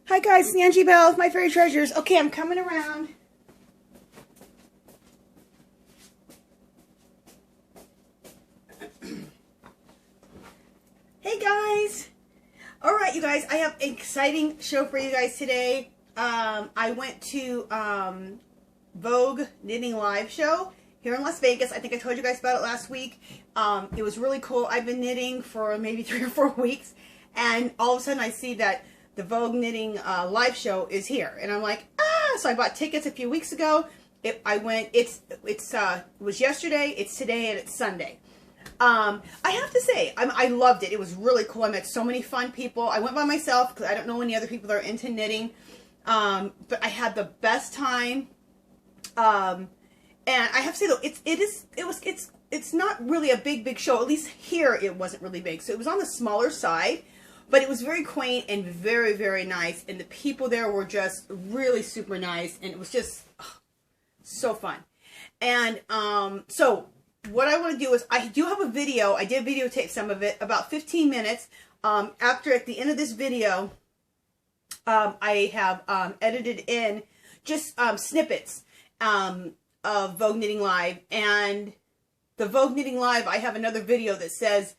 Hi guys, it's Angie Bell with My Fairy Treasures. Okay, I'm coming around. Hey guys! Alright you guys, I have an exciting show for you guys today. I went to Vogue Knitting Live show here in Las Vegas. I think I told you guys about it last week. It was really cool. I've been knitting for maybe 3 or 4 weeks, and all of a sudden I see that the Vogue Knitting live show is here, and I'm like, ah! So I bought tickets a few weeks ago. It was yesterday, it's today, and it's Sunday. I have to say, I loved it. It was really cool. I met so many fun people. I went by myself because I don't know any other people that are into knitting, but I had the best time. And I have to say though, it's not really a big show. At least here it wasn't really big, so it was on the smaller side. But it was very quaint and very nice, and the people there were just really super nice, and it was just so fun. And so what I want to do is, I do have a video. I did videotape some of it, about 15 minutes. At the end of this video, I have edited in just snippets of Vogue Knitting Live. And the Vogue Knitting Live, I have another video that says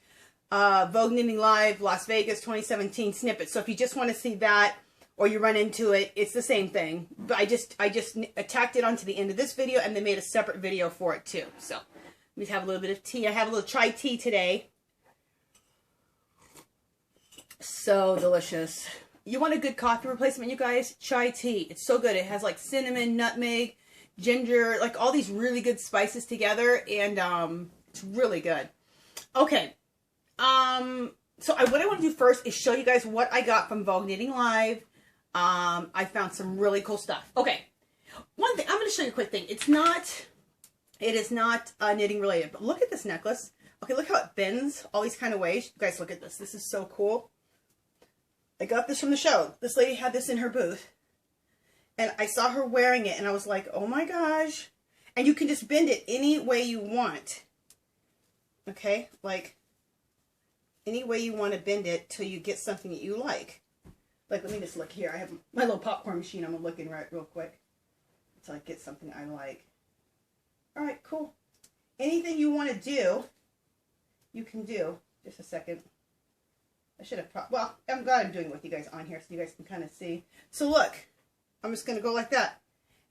Vogue Knitting Live Las Vegas 2017 snippet. So if you just want to see that, or you run into it, it's the same thing. But I just tacked it onto the end of this video, and they made a separate video for it too. So let me have a little bit of tea. I have a little chai tea today. So delicious. You want a good coffee replacement, you guys? Chai tea. It's so good. It has like cinnamon, nutmeg, ginger, like all these really good spices together, and it's really good. Okay. So what I want to do first is show you guys what I got from Vogue Knitting Live. I found some really cool stuff. Okay. One thing, I'm going to show you a quick thing. It is not knitting related, but look at this necklace. Okay, look how it bends all these kind of ways. You guys, look at this. This is so cool. I got this from the show. This lady had this in her booth, and I saw her wearing it, and I was like, oh my gosh. And you can just bend it any way you want. Okay, like any way you want to bend it till you get something that you like. Like, let me just look here. I have my little popcorn machine. I'm looking right real quick until I get something I like. All right, cool. Anything you want to do, you can do. Just a second. I should have, well, I'm glad I'm doing it with you guys on here so you guys can kind of see. So look, I'm just going to go like that.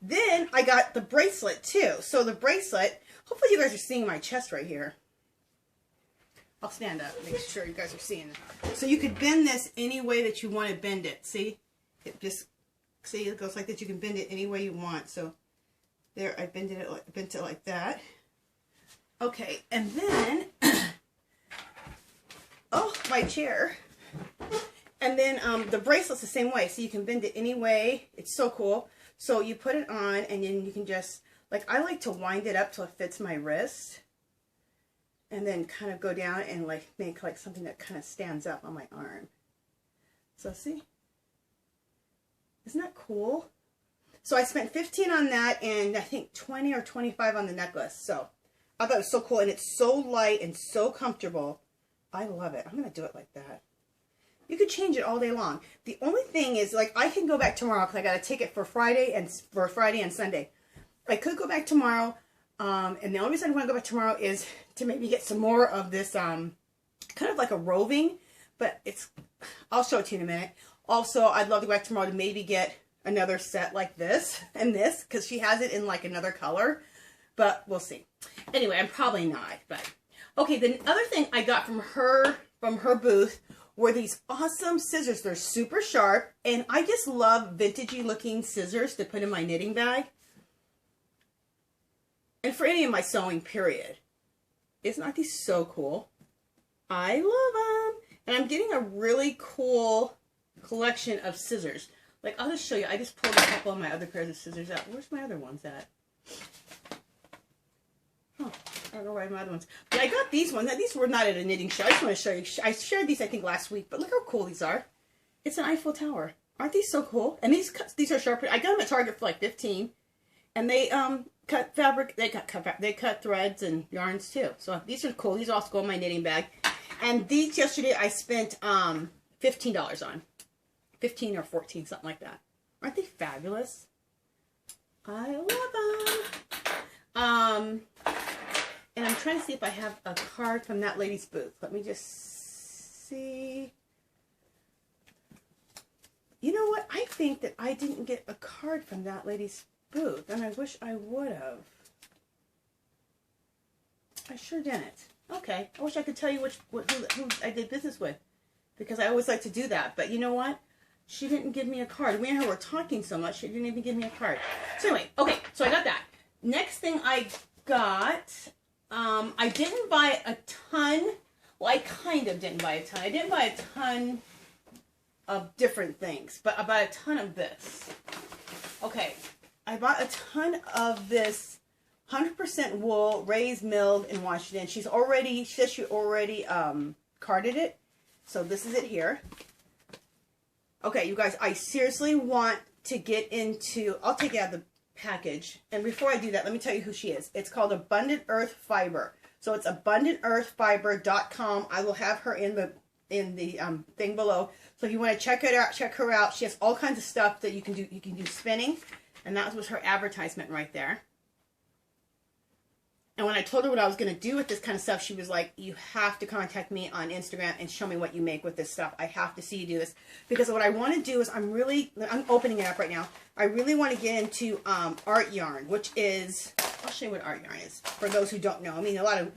Then I got the bracelet too. So the bracelet, hopefully you guys are seeing my chest right here. I'll stand up, make sure you guys are seeing it. So you could bend this any way that you want to bend it. See? It just, see, it goes like that. You can bend it any way you want. So there, I bent it like that. Okay, and then, oh, my chair. And then the bracelet's the same way. So you can bend it any way. It's so cool. So you put it on, and then you can just, like, I like to wind it up till it fits my wrist. And then kind of go down and like make like something that kind of stands up on my arm. So see? Isn't that cool? So I spent $15 on that, and I think $20 or $25 on the necklace. So I thought it was so cool, and it's so light and so comfortable. I love it. I'm going to do it like that. You could change it all day long. The only thing is, like, I can go back tomorrow because I got a ticket for Friday and Sunday. I could go back tomorrow. And the only reason I want to go back tomorrow is to maybe get some more of this, kind of like a roving, but I'll show it to you in a minute. Also, I'd love to go back tomorrow to maybe get another set like this and this, because she has it in like another color, but we'll see. Anyway, I'm probably not, but okay. The other thing I got from her booth were these awesome scissors. They're super sharp, and I just love vintagey looking scissors to put in my knitting bag. And for any of my sewing, period. Isn't these so cool? I love them. And I'm getting a really cool collection of scissors. Like, I'll just show you. I just pulled a couple of my other pairs of scissors out. Where's my other ones at? Oh, I don't know where my other ones. But I got these ones. Now, these were not at a knitting show. I just want to show you. I shared these, I think, last week. But look how cool these are. It's an Eiffel Tower. Aren't these so cool? And these are sharp. I got them at Target for like $15. And they cut fabric. They cut threads and yarns too. So these are cool. These also go in my knitting bag. And these yesterday I spent $15 on. 15 or 14, something like that. Aren't they fabulous? I love them. And I'm trying to see if I have a card from that lady's booth. Let me just see. You know what? I think that I didn't get a card from that lady's booth, and I wish I would have. I sure didn't. Okay. I wish I could tell you who I did business with, because I always like to do that. But you know what? She didn't give me a card. We and her were talking so much, she didn't even give me a card. So anyway, okay, so I got that. Next thing I got, I didn't buy a ton. Well, I kind of didn't buy a ton. I didn't buy a ton of different things, but I bought a ton of this. Okay, I bought a ton of this 100% wool, raised, milled, and washed in. She says she already carded it. So this is it here. Okay, you guys, I seriously want to get into, I'll take it out of the package. And before I do that, let me tell you who she is. It's called Abundant Earth Fiber. So it's AbundantEarthFiber.com. I will have her in the thing below. So if you want to check it out, check her out. She has all kinds of stuff that you can do. You can do spinning, and that was her advertisement right there. And when I told her what I was going to do with this kind of stuff, she was like, you have to contact me on Instagram and show me what you make with this stuff. I have to see you do this. Because what I want to do is I'm opening it up right now. I really want to get into art yarn, which is, I'll show you what art yarn is for those who don't know. I mean, a lot of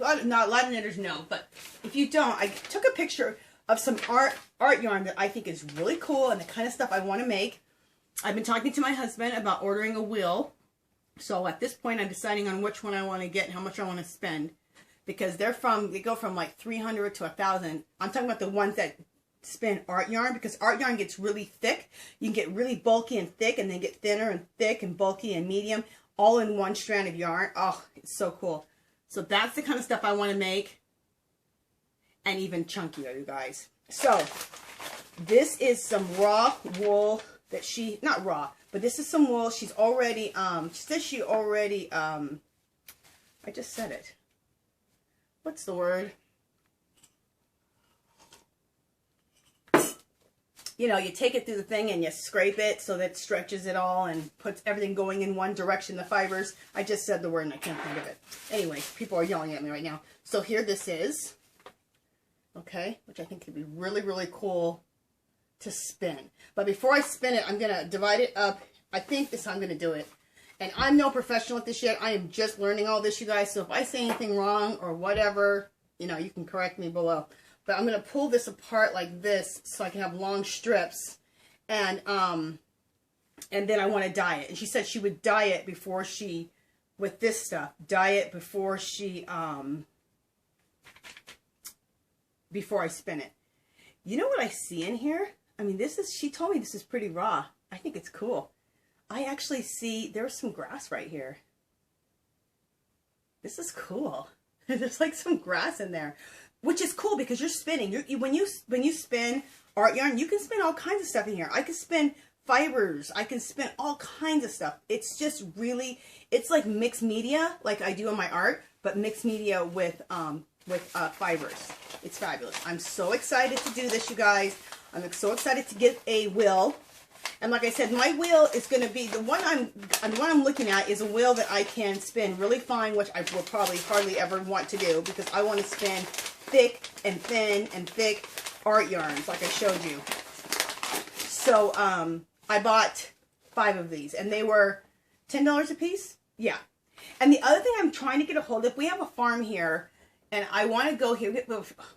knitters know, but if you don't, I took a picture of some art yarn that I think is really cool and the kind of stuff I want to make. I've been talking to my husband about ordering a wheel. So at this point, I'm deciding on which one I want to get and how much I want to spend, because they go from like 300 to 1,000. I'm talking about the ones that spin art yarn, because art yarn gets really thick. You can get really bulky and thick, and then get thinner and thick and bulky and medium, all in one strand of yarn. Oh, it's so cool. So that's the kind of stuff I want to make, and even chunkier, you guys. So this is some raw wool that not raw, but this is some wool. She's already, she says she already, I just said it. What's the word? You know, you take it through the thing and you scrape it so that it stretches it all and puts everything going in one direction, the fibers. I just said the word and I can't think of it. Anyway, people are yelling at me right now. So here this is, okay, which I think could be really, really cool to spin. But before I spin it, I'm going to divide it up. I think this is how I'm going to do it. And I'm no professional at this yet. I am just learning all this, you guys. So if I say anything wrong or whatever, you know, you can correct me below. But I'm going to pull this apart like this so I can have long strips. And then I want to dye it. And she said she would dye it before she, with this stuff, dye it before she, before I spin it. You know what I see in here? I mean, she told me this is pretty raw. I think it's cool. I actually see, there's some grass right here. This is cool. There's like some grass in there, which is cool because you're spinning. When you spin art yarn, you can spin all kinds of stuff in here. I can spin fibers. I can spin all kinds of stuff. It's just really, it's like mixed media, like I do in my art, but mixed media with fibers. It's fabulous. I'm so excited to do this, you guys. I'm so excited to get a wheel. And like I said, my wheel is going to be the one I'm looking at is a wheel that I can spin really fine, which I will probably hardly ever want to do because I want to spin thick and thin and thick art yarns like I showed you. So I bought 5 of these and they were $10 a piece. Yeah. And the other thing I'm trying to get a hold of, we have a farm here and I want to go here.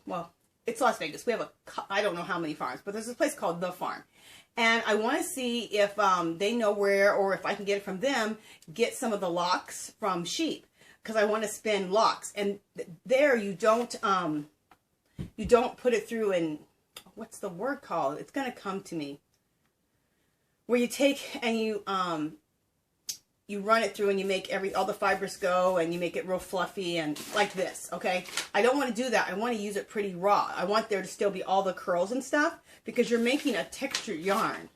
Well, it's Las Vegas. We have I don't know how many farms, but there's a place called The Farm. And I want to see if they know where, or if I can get it from them, get some of the locks from sheep. Because I want to spin locks. And there you don't put it through in, what's the word called? It's going to come to me. Where you take and you run it through and you make all the fibers go and you make it real fluffy and like this, okay? I don't want to do that. I want to use it pretty raw. I want there to still be all the curls and stuff because you're making a textured yarn.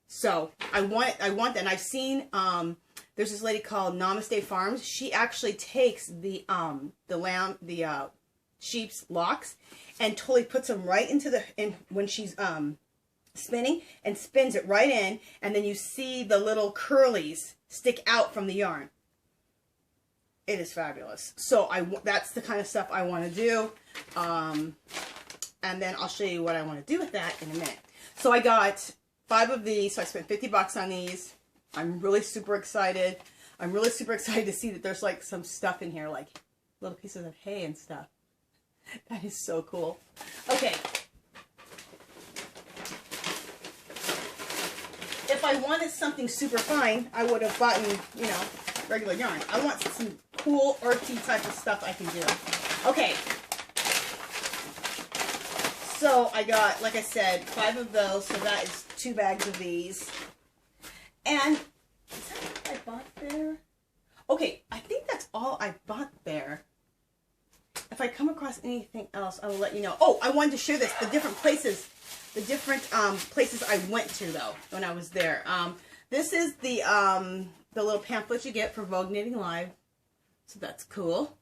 So I want that. And I've seen, there's this lady called namestefarms. She actually takes the sheep's locks and totally puts them right into when she's spinning and spins it right in, and then you see the little curlies stick out from the yarn. It is fabulous. So that's the kind of stuff I want to do. And then I'll show you what I want to do with that in a minute. So I got 5 of these, so I spent $50 on these. I'm really super excited. I'm really super excited to see that there's like some stuff in here, like little pieces of hay and stuff. That is so cool. Okay. If I wanted something super fine, I would have bought, you know, regular yarn. I want some cool, artsy type of stuff I can do. Okay. So I got, like I said, 5 of those. So that is 2 bags of these. And is that what I bought there? Okay, I think that's all I bought there. If I come across anything else, I will let you know. Oh, I wanted to share this, the different places I went to though when I was there. This is the little pamphlet you get for Vogue Knitting Live, so that's cool.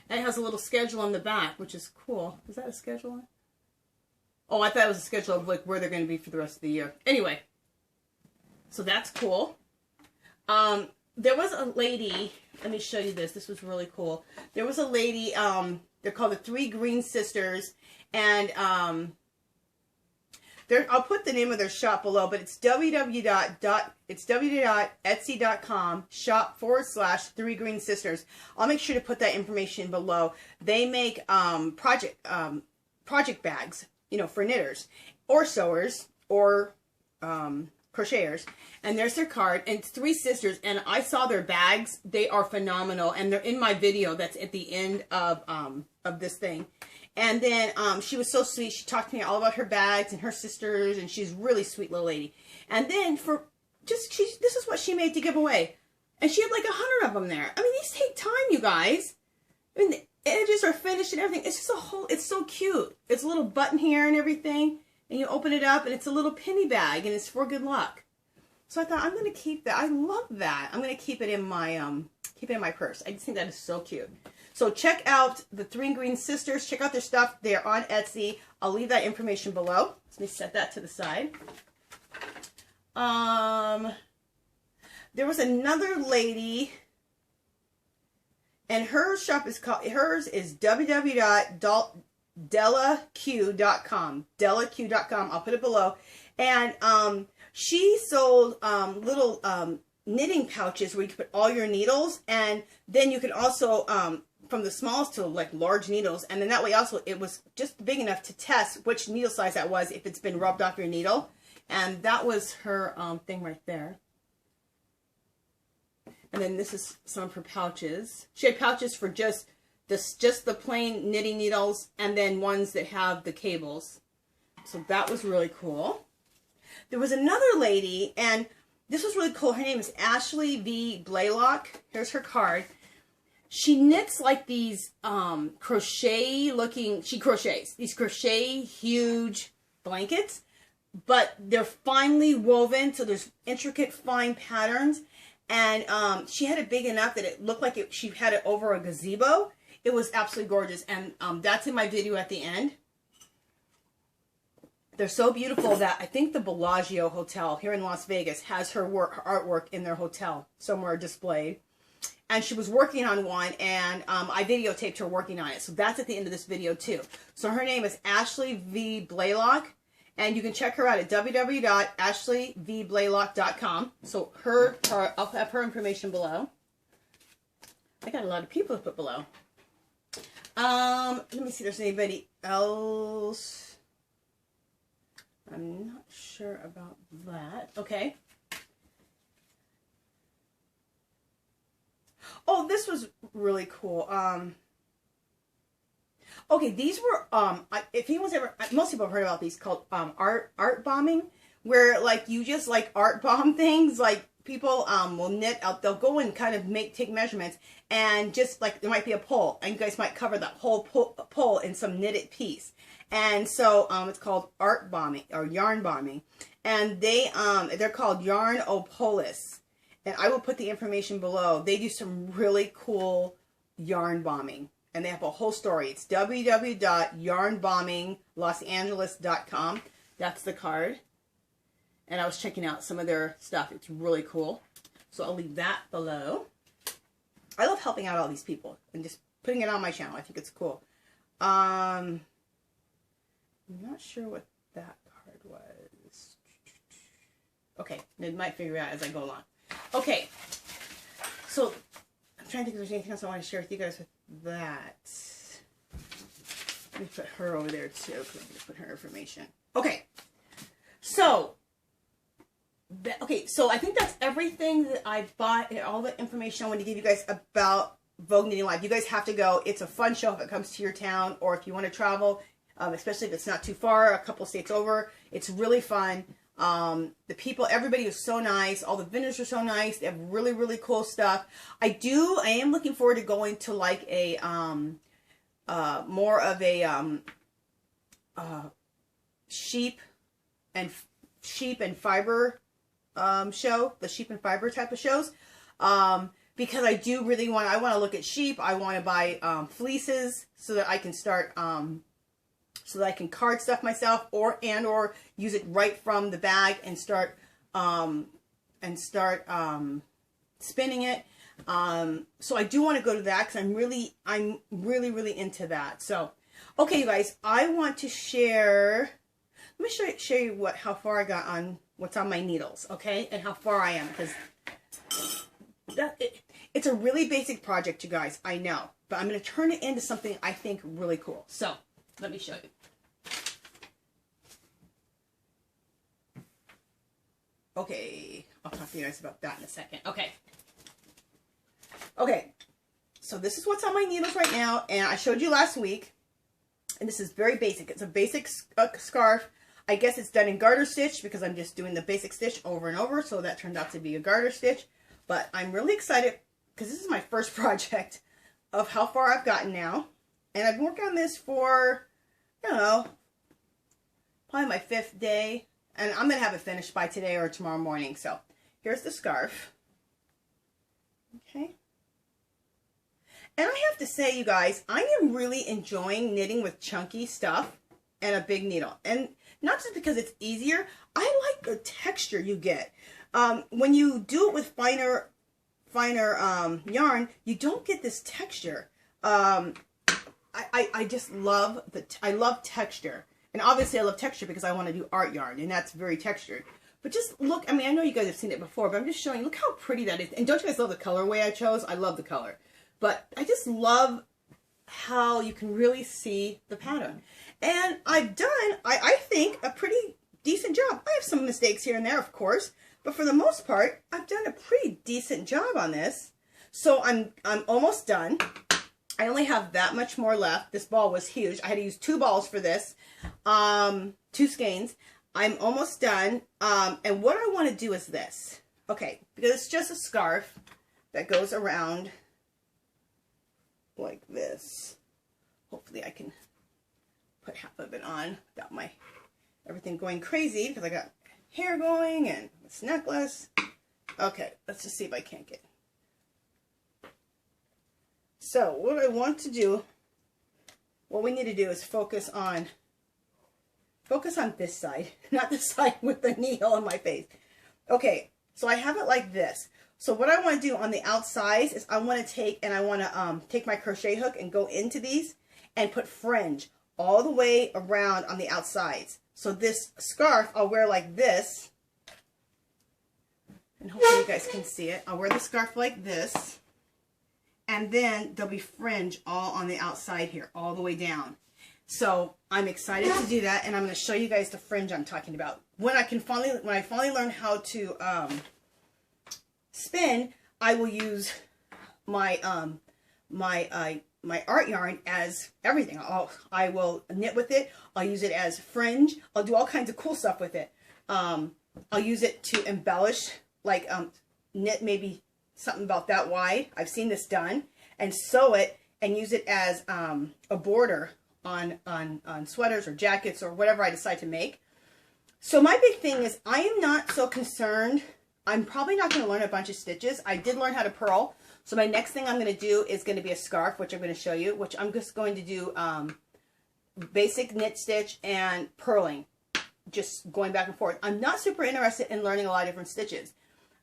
And it has a little schedule on the back, which is cool. Is that a schedule on it? Oh, I thought it was a schedule of like where they're going to be for the rest of the year. Anyway, so that's cool. There was a lady. Let me show you this. This was really cool. There was a lady. They're called the 3 Green Sisters, and I'll put the name of their shop below, but it's www.etsy.com shop/3 Green Sisters. I'll make sure to put that information below. They make project bags, you know, for knitters or sewers or crocheters. And there's their card, and it's 3 sisters, and I saw their bags. They are phenomenal, and they're in my video that's at the end of this thing. And then she was so sweet. She talked to me all about her bags and her sisters, and she's a really sweet little lady. And then this is what she made to give away, and she had like 100 of them there. I mean, these take time, you guys. I mean, the edges are finished and everything. It's just it's so cute. It's a little button here and everything, and you open it up, and it's a little penny bag, and it's for good luck. So I thought I'm going to keep that. I love that. I'm going to keep it in my purse. I just think that is so cute. So check out the 3 Green Sisters. Check out their stuff. They're on Etsy. I'll leave that information below. Let me set that to the side. There was another lady, and her shop is called, hers is www.delaq.com. Delaq.com. I'll put it below. And she sold little knitting pouches where you can put all your needles, and then you could also from the smallest to like large needles, and then that way also it was just big enough to test which needle size that was if it's been rubbed off your needle. And that was her thing right there. And then this is some of her pouches. She had pouches for just the plain knitting needles, and then ones that have the cables. So that was really cool. There was another lady, and this was really cool. Her name is Ashley V. Blaylock. Here's her card. She knits like these crochet-looking, she crochets these crochet huge blankets, but they're finely woven, so there's intricate fine patterns. And she had it big enough that it looked like she had it over a gazebo. It was absolutely gorgeous, and that's in my video at the end. They're so beautiful that I think the Bellagio Hotel here in Las Vegas has her artwork in their hotel somewhere displayed. And she was working on one, and I videotaped her working on it. So that's at the end of this video too. So her name is Ashley V. Blaylock, and you can check her out at www.ashleyblaylock.com. So I'll have her information below. I got a lot of people to put below. Let me see if there's anybody else. I'm not sure about that. Okay. Oh, this was really cool. Okay, these were if anyone's ever, most people have heard about these, called art bombing, where like you just like art bomb things. Like people will knit out, they'll go and kind of take measurements, and just like there might be a pole, and you guys might cover that whole pole in some knitted piece. And so it's called art bombing or yarn bombing, and they're called Yarn-O-Polis. And I will put the information below. They do some really cool yarn bombing, and they have a whole story. It's www.yarnbombinglosangeles.com. That's the card. and I was checking out some of their stuff. It's really cool. So I'll leave that below. I love helping out all these people and just putting it on my channel. I think it's cool. I'm not sure what that card was. Okay, I might figure it out as I go along. Okay, so I'm trying to think if there's anything else I want to share with you guys with that. Let me put her over there too, because I'm going to put her information. Okay, so so I think that's everything that I bought and all the information I want to give you guys about Vogue Knitting Live. You guys have to go. It's a fun show if it comes to your town, or if you want to travel, especially if it's not too far, a couple states over. It's really fun. The people, everybody was so nice. All the vendors are so nice. They have really, really cool stuff. I am looking forward to going to like a, more of a, sheep and fiber, show, the sheep and fiber type of shows. Because I do really want to look at sheep. I want to buy, fleeces so that I can start, so that I can card stuff myself, or use it right from the bag and start spinning it. So I do want to go to that because I'm really into that. So, okay, you guys, I want to share. Let me show you how far I got on what's on my needles, okay, and how far I am, because it's a really basic project, you guys. I know, but I'm going to turn it into something I think really cool. So let me show you. Okay, I'll talk to you guys about that in a second. Okay, so this is what's on my needles right now, and I showed you last week, and this is very basic. It's a basic scarf. I guess it's done in garter stitch because I'm just doing the basic stitch over and over, so that turned out to be a garter stitch. But I'm really excited because this is my first project of how far I've gotten now, and I've been working on this for, I don't know, probably my 5th day. And I'm going to have it finished by today or tomorrow morning. So here's the scarf. Okay. And I have to say, you guys, I am really enjoying knitting with chunky stuff and a big needle. And not just because it's easier. I like the texture you get. When you do it with finer yarn, you don't get this texture. I just love I love texture. And obviously I love texture because I want to do art yarn, and that's very textured. But just look, I mean, I know you guys have seen it before, but I'm just showing you, look how pretty that is. And don't you guys love the colorway I chose? I love the color. But I just love how you can really see the pattern. And I've done, I think, a pretty decent job. I have some mistakes here and there, of course, but for the most part, I've done a pretty decent job on this. So I'm almost done. I only have that much more left. This ball was huge. I had to use 2 balls for this, 2 skeins. I'm almost done. And what I want to do is this. Okay, because it's just a scarf that goes around like this. Hopefully I can put half of it on without my everything going crazy, because I got hair going and this necklace. Okay, let's just see if I can't get. So what I want to do, what we need to do is focus on this side, not the side with the needle on my face. Okay, so I have it like this. So what I want to do on the outsides is I want to take my crochet hook and go into these and put fringe all the way around on the outsides. So this scarf I'll wear like this, and hopefully you guys can see it. I'll wear the scarf like this. And then there'll be fringe all on the outside here, all the way down. So I'm excited to do that, and I'm going to show you guys the fringe I'm talking about. When I finally learn how to spin, I will use my my art yarn as everything. I will knit with it. I'll use it as fringe. I'll do all kinds of cool stuff with it. I'll use it to embellish, like knit maybe something about that wide. I've seen this done, and sew it and use it as a border on sweaters or jackets or whatever I decide to make. So my big thing is I am not so concerned. I'm probably not going to learn a bunch of stitches. I did learn how to purl. So my next thing I'm going to do is going to be a scarf, which I'm going to show you, which I'm just going to do basic knit stitch and purling. just going back and forth. I'm not super interested in learning a lot of different stitches.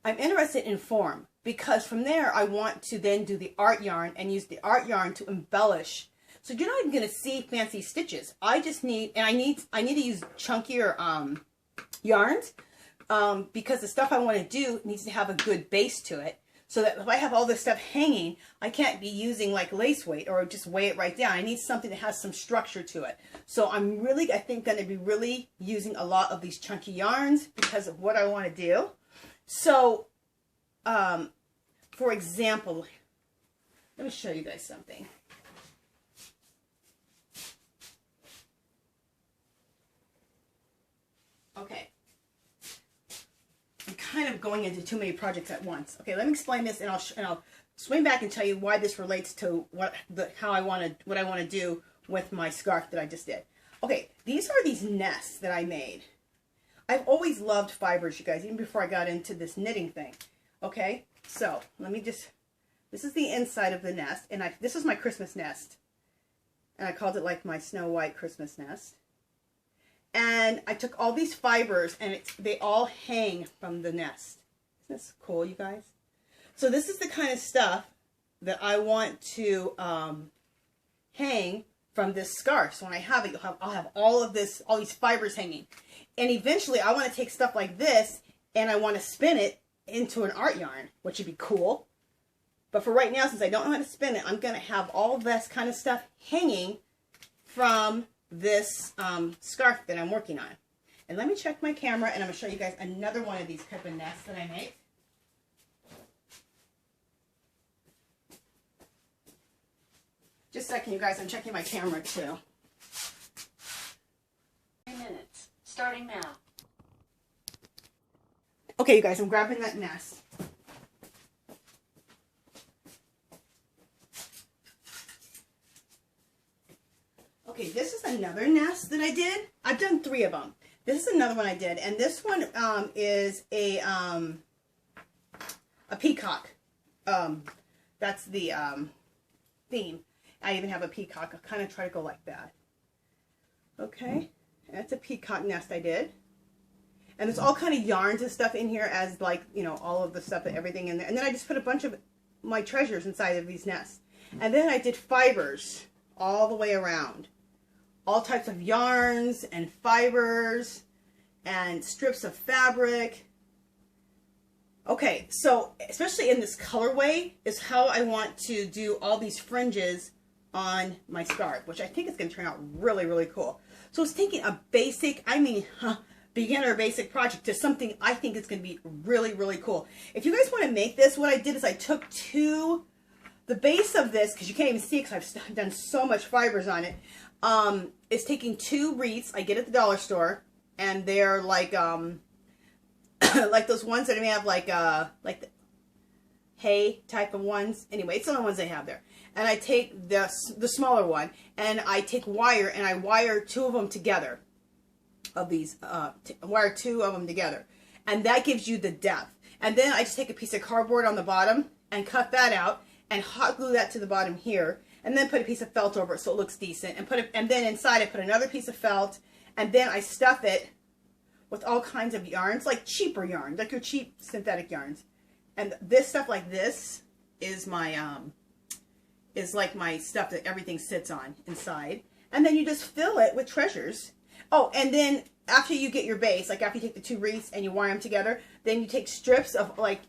I'm interested in form, because from there I want to then do the art yarn and use the art yarn to embellish. So you're not even going to see fancy stitches. I just need, and I need to use chunkier yarns because the stuff I want to do needs to have a good base to it. So that if I have all this stuff hanging, I can't be using like lace weight or just weigh it right down. I need something that has some structure to it. So I'm really, I think, going to be really using a lot of these chunky yarns because of what I want to do. So, for example, let me show you guys something. Okay. I'm kind of going into too many projects at once. Okay, let me explain this, and I'll swing back and tell you why this relates to what I want to do with my scarf that I just did. Okay, these are these nests that I made. I've always loved fibers, you guys, even before I got into this knitting thing. Okay, so let me just. This is the inside of the nest, and this is my Christmas nest, and I called it like my Snow White Christmas nest. And I took all these fibers, and they all hang from the nest. Isn't this cool, you guys? So this is the kind of stuff that I want to hang from this scarf. So when I have it, I'll have all these fibers hanging. And eventually, I want to take stuff like this, and I want to spin it into an art yarn, which would be cool. But for right now, since I don't know how to spin it, I'm going to have all this kind of stuff hanging from this scarf that I'm working on. And let me check my camera, and I'm going to show you guys another one of these type of nests that I make. Just a second, you guys. I'm checking my camera too. 3 minutes. Starting now. Okay, you guys, I'm grabbing that nest. Okay, this is another nest that I did. I've done 3 of them. This is another one I did, and this one is a peacock. That's the theme. I even have a peacock. I'll kind of try to go like that. Okay, that's a peacock nest I did. And there's all kind of yarns and stuff in here as like, you know, all of the stuff and everything in there. And then I just put a bunch of my treasures inside of these nests. And then I did fibers all the way around. All types of yarns and fibers and strips of fabric. Okay, so especially in this colorway is how I want to do all these fringes on my scarf, which I think is going to turn out really, really cool. So I was thinking a basic, beginner basic project to something I think is going to be really, really cool. If you guys want to make this, what I did is I took the base of this, because you can't even see because I've done so much fibers on it, is taking 2 wreaths I get at the dollar store, and they're like like those ones that I may have like the hay type of ones. Anyway, it's the only ones they have there. And I take the smaller one, and I take wire, and I wire 2 of them together. Of these, wire 2 of them together, and that gives you the depth. And then I just take a piece of cardboard on the bottom and cut that out and hot glue that to the bottom here, and then put a piece of felt over it so it looks decent, and then inside I put another piece of felt, and then I stuff it with all kinds of yarns, like cheaper yarn, like your cheap synthetic yarns. And this stuff like this is my is like my stuff that everything sits on inside. And then you just fill it with treasures. Oh, and then after you get your base, like after you take the 2 wreaths and you wire them together, then you take strips of like,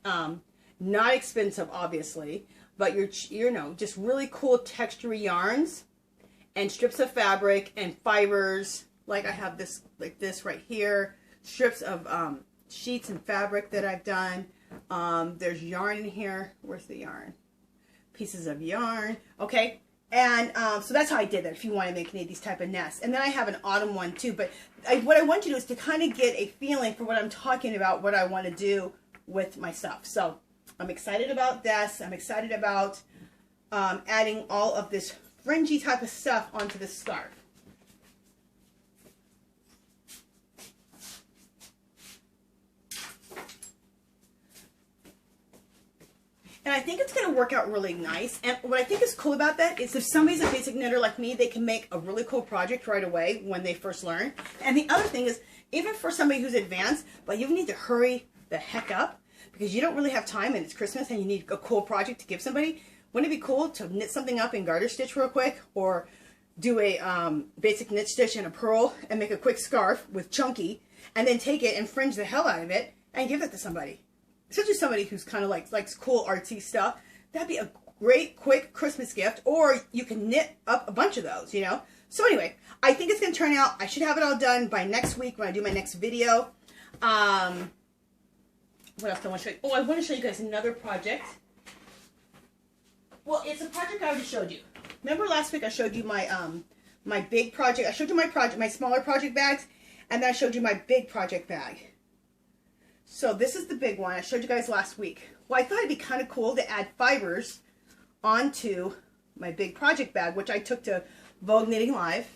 not expensive obviously, but you know, just really cool textury yarns and strips of fabric and fibers. Like I have this, like this right here, strips of sheets and fabric that I've done. There's yarn in here. Where's the yarn? Pieces of yarn. Okay. And so that's how I did that, if you want to make any of these type of nests. And then I have an autumn one too. But what I want you to do is to kind of get a feeling for what I'm talking about, what I want to do with my stuff. So I'm excited about this. I'm excited about adding all of this fringy type of stuff onto this scarf. And I think it's going to work out really nice. And what I think is cool about that is if somebody's a basic knitter like me, they can make a really cool project right away when they first learn. And the other thing is, even for somebody who's advanced, but you need to hurry the heck up because you don't really have time and it's Christmas and you need a cool project to give somebody. Wouldn't it be cool to knit something up in garter stitch real quick, or do a basic knit stitch and a purl and make a quick scarf with chunky, and then take it and fringe the hell out of it and give it to somebody, especially somebody who's kind of likes cool artsy stuff. That'd be a great quick Christmas gift, or you can knit up a bunch of those, you know. So anyway, I think it's gonna turn out. I should have it all done by next week when I do my next video. What else do I want to show you? Oh, I want to show you guys another project. Well, it's a project I already showed you. Remember last week I showed you my my big project. I showed you my smaller project bags, and then I showed you my big project bag. So this is the big one I showed you guys last week. Well, I thought it'd be kind of cool to add fibers onto my big project bag, which I took to Vogue Knitting Live.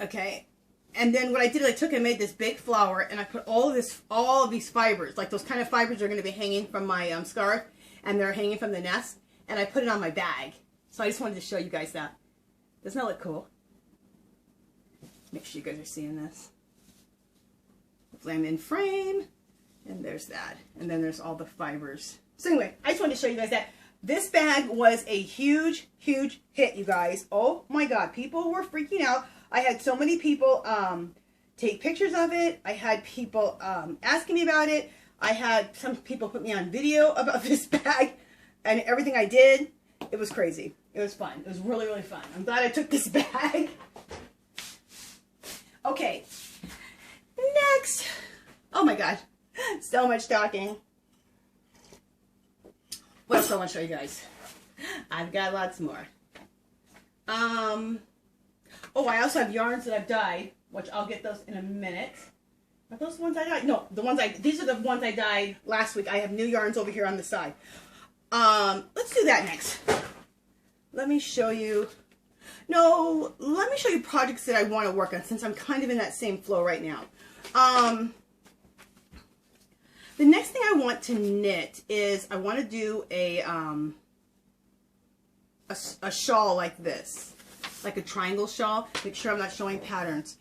Okay, and then what I did is I took and made this big flower, and I put all of these fibers, like those kind of fibers are going to be hanging from my scarf, and they're hanging from the nest, and I put it on my bag. So I just wanted to show you guys that. Doesn't that look cool? Make sure you guys are seeing this. Hopefully I'm in frame. And there's that. And then there's all the fibers. So anyway, I just wanted to show you guys that. This bag was a huge, huge hit, you guys. Oh my God. People were freaking out. I had so many people take pictures of it. I had people asking me about it. I had some people put me on video about this bag and everything I did. It was crazy. It was fun. It was really, really fun. I'm glad I took this bag. Okay. Next. Oh my God. So much talking. What else do I want to show you guys? I've got lots more. Oh, I also have yarns that I've dyed, which I'll get those in a minute. Are those the ones I dyed? No, these are the ones I dyed last week. I have new yarns over here on the side. Let's do that next. Let me show you. No, let me show you projects that I want to work on since I'm kind of in that same flow right now. The next thing I want to knit is I want to do a shawl like this, like a triangle shawl. Make sure I'm not showing patterns.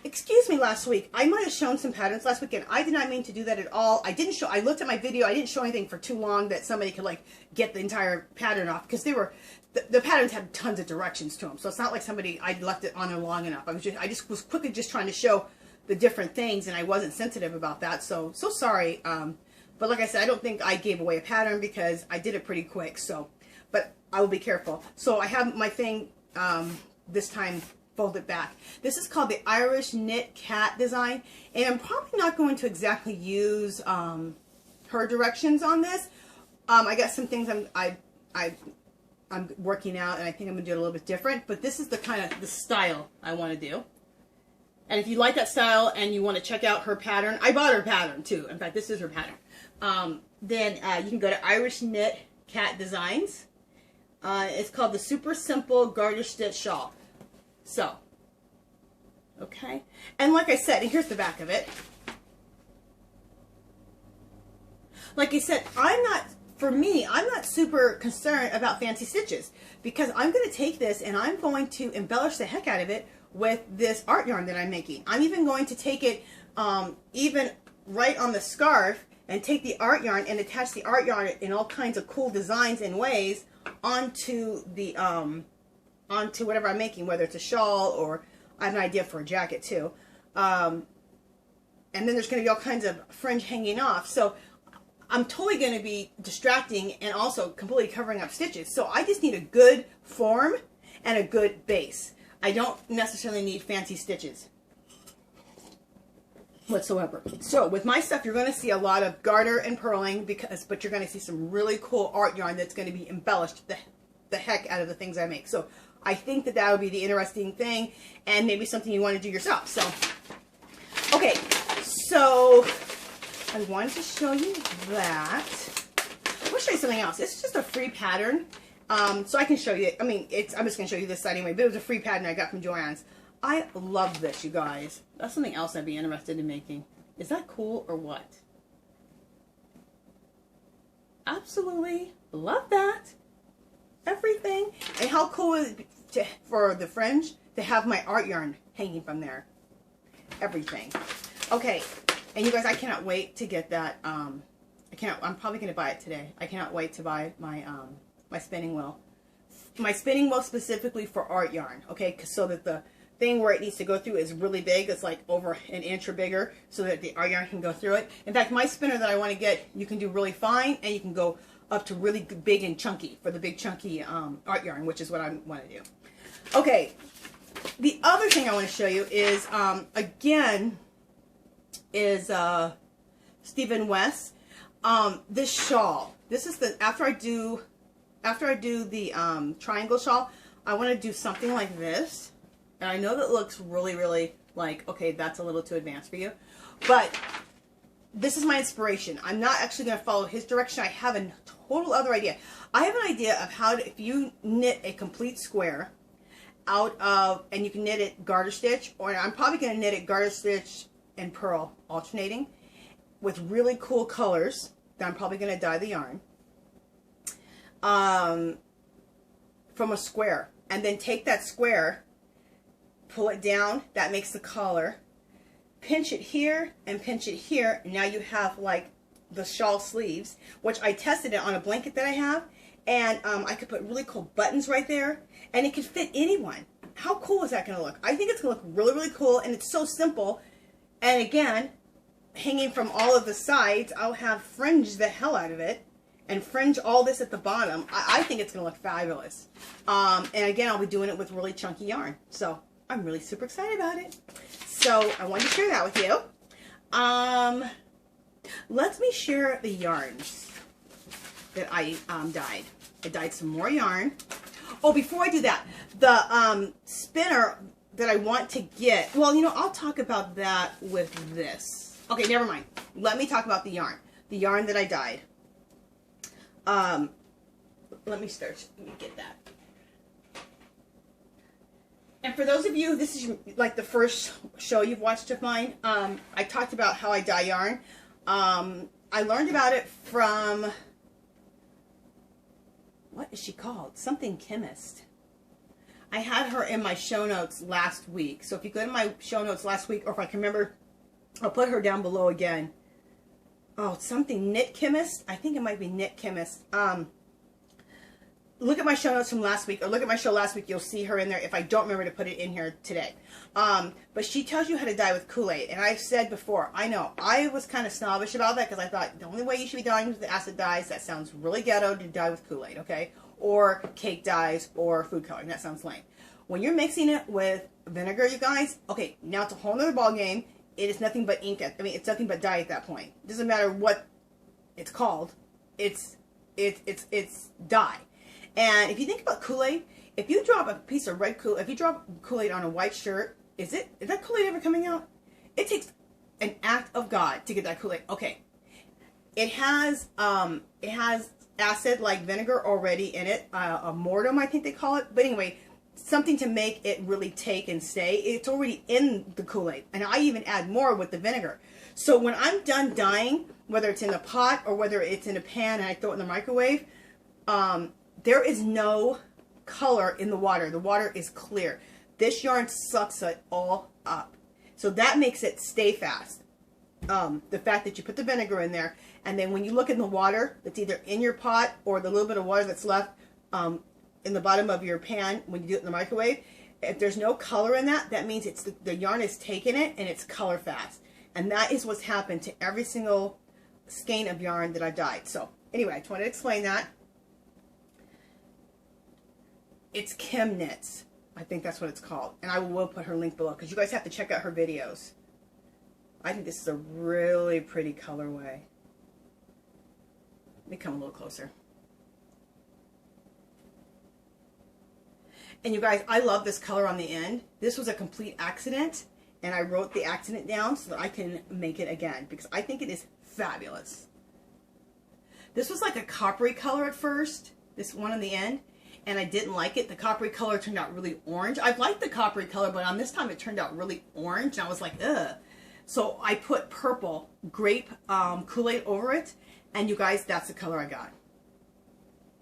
Excuse me, last week I might have shown some patterns last weekend. I did not mean to do that at all. I didn't show. I looked at my video. I didn't show anything for too long that somebody could like get the entire pattern off, because they were the patterns had tons of directions to them. So it's not like I left it on there long enough. I just was quickly just trying to show the different things, and I wasn't sensitive about that. So sorry. But like I said, I don't think I gave away a pattern because I did it pretty quick. So, but I will be careful. So I have my thing this time folded back. This is called the Irish Knit Cat design, and I'm probably not going to exactly use her directions on this. I got some things I'm working out, and I think I'm gonna do it a little bit different. But this is the kind of the style I want to do. And if you like that style and you want to check out her pattern, I bought her pattern too. In fact, this is her pattern. Then you can go to Irish Knit Cat Designs. It's called the Super Simple Garter Stitch Shawl. So, okay. And like I said, and here's the back of it. Like I said, I'm not super concerned about fancy stitches, because I'm going to take this and I'm going to embellish the heck out of it with this art yarn that I'm making. I'm even going to take it even right on the scarf and take the art yarn and attach the art yarn in all kinds of cool designs and ways onto the onto whatever I'm making, whether it's a shawl or I have an idea for a jacket too. And then there's going to be all kinds of fringe hanging off. So I'm totally going to be distracting and also completely covering up stitches. So I just need a good form and a good base. I don't necessarily need fancy stitches whatsoever. So with my stuff, you're going to see a lot of garter and purling, but you're going to see some really cool art yarn that's going to be embellished the heck out of the things I make. So I think that will be the interesting thing, and maybe something you want to do yourself. So, okay, so I wanted to show you that. I want to show you something else. This is just a free pattern. So I can show you, I'm just going to show you this side anyway, but it was a free pattern I got from Joann's. I love this, you guys. That's something else I'd be interested in making. Is that cool or what? Absolutely love that. Everything. And how cool is it for the fringe to have my art yarn hanging from there? Everything. Okay, and you guys, I cannot wait to get that. I'm probably going to buy it today. I cannot wait to buy my my spinning wheel. My spinning wheel specifically for art yarn, okay? So that the thing where it needs to go through is really big. It's like over an inch or bigger, so that the art yarn can go through it. In fact, my spinner that I want to get, you can do really fine, and you can go up to really big and chunky for the big chunky art yarn, which is what I want to do. Okay, the other thing I want to show you is, again, is Stephen West. This shawl. This is the, after I do the triangle shawl, I want to do something like this. And I know that looks really, really like, okay, that's a little too advanced for you. But this is my inspiration. I'm not actually going to follow his direction. I have a total other idea. I have an idea of how to, if you knit a complete square out of, and you can knit it garter stitch, or I'm probably going to knit it garter stitch and purl alternating with really cool colors that I'm probably going to dye the yarn from a square, and then take that square, pull it down, that makes the collar, pinch it here and pinch it here, and now you have like the shawl sleeves, which I tested it on a blanket that I have, and I could put really cool buttons right there, and it could fit anyone. How cool is that going to look? I think it's going to look really, really cool, and it's so simple. And again, hanging from all of the sides, I'll have fringe the hell out of it, and fringe all this at the bottom. I think it's going to look fabulous. And again, I'll be doing it with really chunky yarn. So I'm really super excited about it. So I wanted to share that with you. Let me share the yarns that I dyed. I dyed some more yarn. Oh, before I do that, the spinner that I want to get, well, you know, I'll talk about that with this. Okay, never mind. Let me talk about the yarn that I dyed. Let me get that. And for those of you, this is like the first show you've watched of mine. I talked about how I dye yarn. I learned about it from, what is she called? Something chemist. I had her in my show notes last week. So if you go to my show notes last week, or if I can remember, I'll put her down below again. Oh, something knit chemist. I think it might be knit chemist. Look at my show notes from last week, or look at my show last week. You'll see her in there if I don't remember to put it in here today. But she tells you how to dye with Kool-Aid. And I've said before, I know, I was kind of snobbish about that because I thought the only way you should be dyeing with the acid dyes, that sounds really ghetto, to dye with Kool-Aid, okay? Or cake dyes or food coloring. That sounds lame. When you're mixing it with vinegar, you guys, okay, now it's a whole nother ball game. It is nothing but ink. I mean, it's nothing but dye at that point. It doesn't matter what it's called. It's dye. And if you think about Kool-Aid, if you drop a piece of red Kool-Aid, if you drop Kool-Aid on a white shirt, is that Kool-Aid ever coming out? It takes an act of God to get that Kool-Aid. Okay, it has acid like vinegar already in it, a mortem I think they call it. But anyway, something to make it really take and stay. It's already in the Kool-Aid, and I even add more with the vinegar. So when I'm done dyeing, whether it's in a pot or whether it's in a pan and I throw it in the microwave, there is no color in the water. The water is clear. This yarn sucks it all up. So that makes it stay fast. The fact that you put the vinegar in there, and then when you look in the water that's either in your pot or the little bit of water that's left in the bottom of your pan when you do it in the microwave, if there's no color in that, that means it's the yarn is taking it and it's color fast. And that is what's happened to every single skein of yarn that I've dyed. So anyway, I just wanted to explain that. It's Chem Knits. I think that's what it's called. And I will put her link below because you guys have to check out her videos. I think this is a really pretty colorway. Let me come a little closer. And you guys, I love this color on the end. This was a complete accident, and I wrote the accident down so that I can make it again because I think it is fabulous. This was like a coppery color at first, this one on the end, and I didn't like it. The coppery color turned out really orange. I liked the coppery color, but on this time it turned out really orange, and I was like, ugh. So I put purple grape Kool-Aid over it, and you guys, that's the color I got.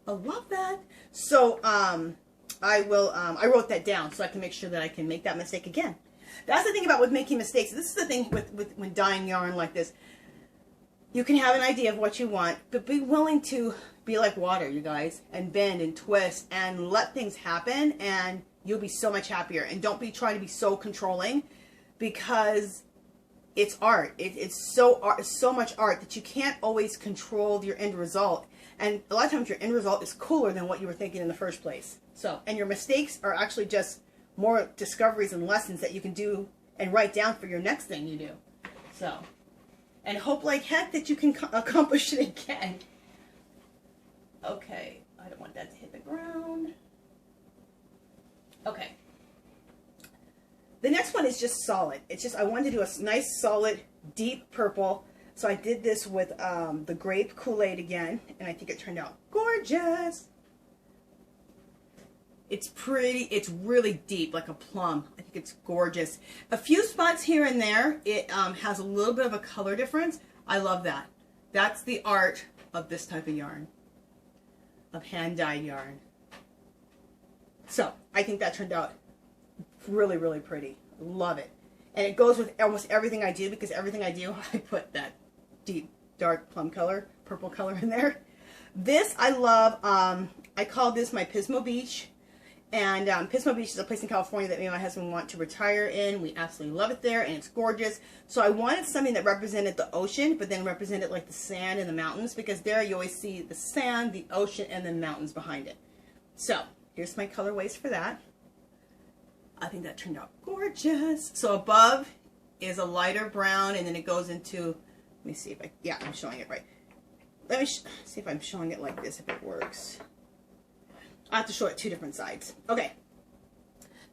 I love that. So I wrote that down so I can make sure that I can make that mistake again. That's the thing about with making mistakes. This is the thing with when dyeing yarn like this. You can have an idea of what you want, but be willing to be like water, you guys, and bend and twist and let things happen, and you'll be so much happier. And don't be trying to be so controlling, because it's art. It's so much art that you can't always control your end result. And a lot of times your end result is cooler than what you were thinking in the first place. So, and your mistakes are actually just more discoveries and lessons that you can do and write down for your next thing you do. So, and hope like heck that you can accomplish it again. Okay, I don't want that to hit the ground. Okay. The next one is just solid. It's just, I wanted to do a nice solid deep purple. So I did this with the grape Kool-Aid again, and I think it turned out gorgeous. It's pretty, it's really deep, like a plum. I think it's gorgeous. A few spots here and there, it has a little bit of a color difference. I love that. That's the art of this type of yarn, of hand-dyed yarn. So I think that turned out really, really pretty. Love it. And it goes with almost everything I do, because everything I do, I put that deep, dark plum color, purple color in there. This I love. I call this my Pismo Beach. And Pismo Beach is a place in California that me and my husband want to retire in. We absolutely love it there, and it's gorgeous. So I wanted something that represented the ocean, but then represented like the sand and the mountains, because there you always see the sand, the ocean, and the mountains behind it. So here's my colorways for that. I think that turned out gorgeous. So above is a lighter brown, and then it goes into, let me see if yeah, I'm showing it right. Let me see if I'm showing it like this, if it works. I have to show it two different sides. Okay.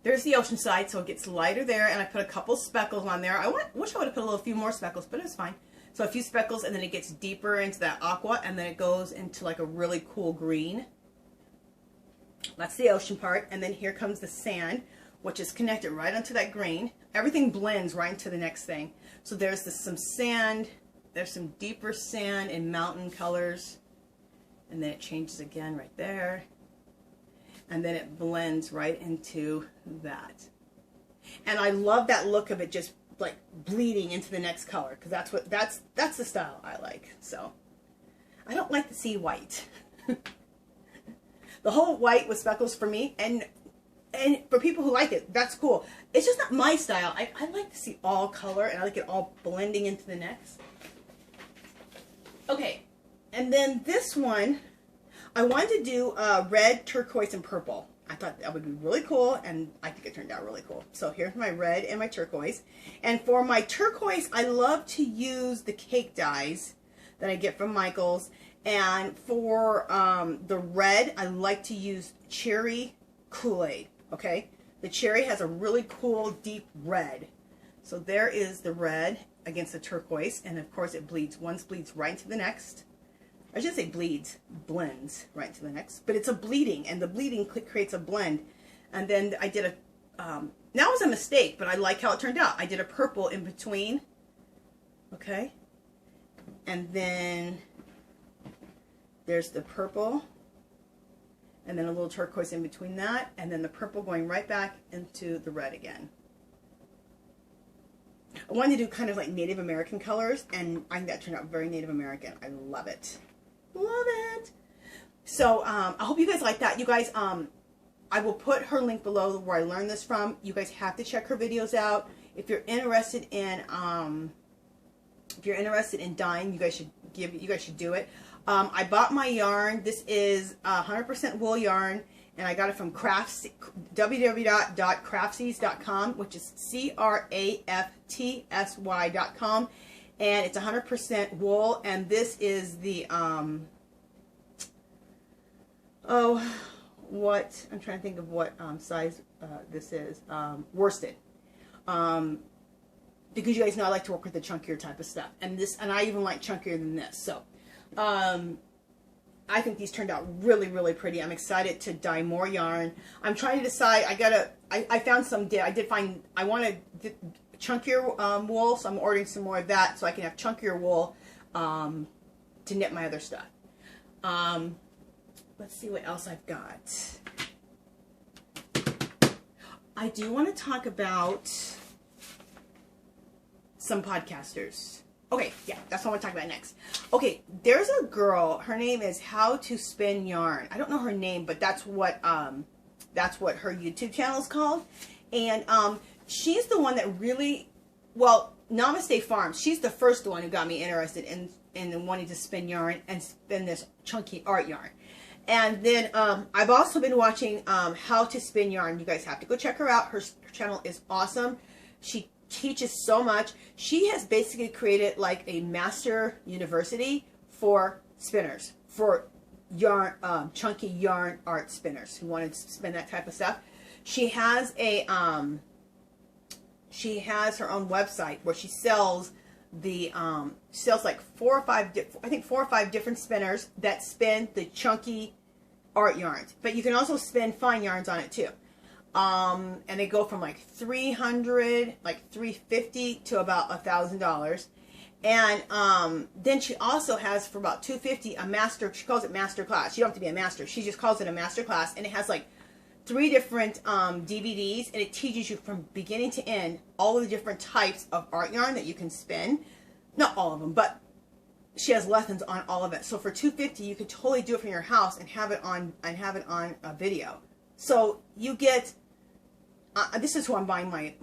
There's the ocean side, so it gets lighter there, and I put a couple speckles on there. Wish I would have put a few more speckles, but it's fine. So a few speckles, and then it gets deeper into that aqua, and then it goes into like a really cool green. That's the ocean part, and then here comes the sand, which is connected right onto that green. Everything blends right into the next thing. So there's some sand, there's some deeper sand and mountain colors, and then it changes again right there. And then it blends right into that. And I love that look of it just like bleeding into the next color, because that's the style I like. So I don't like to see white. The whole white with speckles for me, and for people who like it, that's cool. It's just not my style. I like to see all color, and I like it all blending into the next. Okay, and then this one, I wanted to do red, turquoise, and purple. I thought that would be really cool, and I think it turned out really cool. So here's my red and my turquoise. And for my turquoise, I love to use the cake dyes that I get from Michael's. And for the red, I like to use cherry Kool-Aid, okay? The cherry has a really cool, deep red. So there is the red against the turquoise, and of course it bleeds. One bleeds right into the next. I should say bleeds, blends right to the next, but it's a bleeding, and the bleeding creates a blend. And then I did a, now it was a mistake, but I like how it turned out. I did a purple in between, okay? And then there's the purple, and then a little turquoise in between that, and then the purple going right back into the red again. I wanted to do kind of like Native American colors, and I think that turned out very Native American. I love it. Love it. So I hope you guys like that. You guys, I will put her link below where I learned this from. You guys have to check her videos out. If you're interested in dyeing, you guys should do it. I bought my yarn. This is 100% wool yarn, and I got it from www.craftsies.com, which is craftsy.com. And it's 100% wool, and this is the, I'm trying to think of what size this is, worsted. Because you guys know I like to work with the chunkier type of stuff, and I even like chunkier than this. So, I think these turned out really, really pretty. I'm excited to dye more yarn. I'm trying to decide. I found some. I want to chunkier wool, so I'm ordering some more of that so I can have chunkier wool to knit my other stuff. Let's see what else I've got. I do want to talk about some podcasters. Okay, yeah, that's what I want to talk about next. Okay, there's a girl. Her name is How to Spin Yarn. I don't know her name, but that's what her YouTube channel is called. And she's the one that really, well, Namestefarms. She's the first one who got me interested in wanting to spin yarn and spin this chunky art yarn. And then I've also been watching How to Spin Yarn. You guys have to go check her out. Her channel is awesome. She teaches so much. She has basically created like a master university for spinners, for yarn, chunky yarn art spinners who want to spin that type of stuff. She has a she has her own website where she sells the sells like 4 or 5 different spinners that spin the chunky art yarns, but you can also spin fine yarns on it too. And they go from like $300, like $350 to about $1,000. And then she also has for about $250 a master. She calls it master class. You don't have to be a master. She just calls it a master class, and it has like 3 different DVDs, and it teaches you from beginning to end all of the different types of art yarn that you can spin. Not all of them, but she has lessons on all of it. So for $250, you could totally do it from your house and have it on a video. So you get. This is who I'm buying my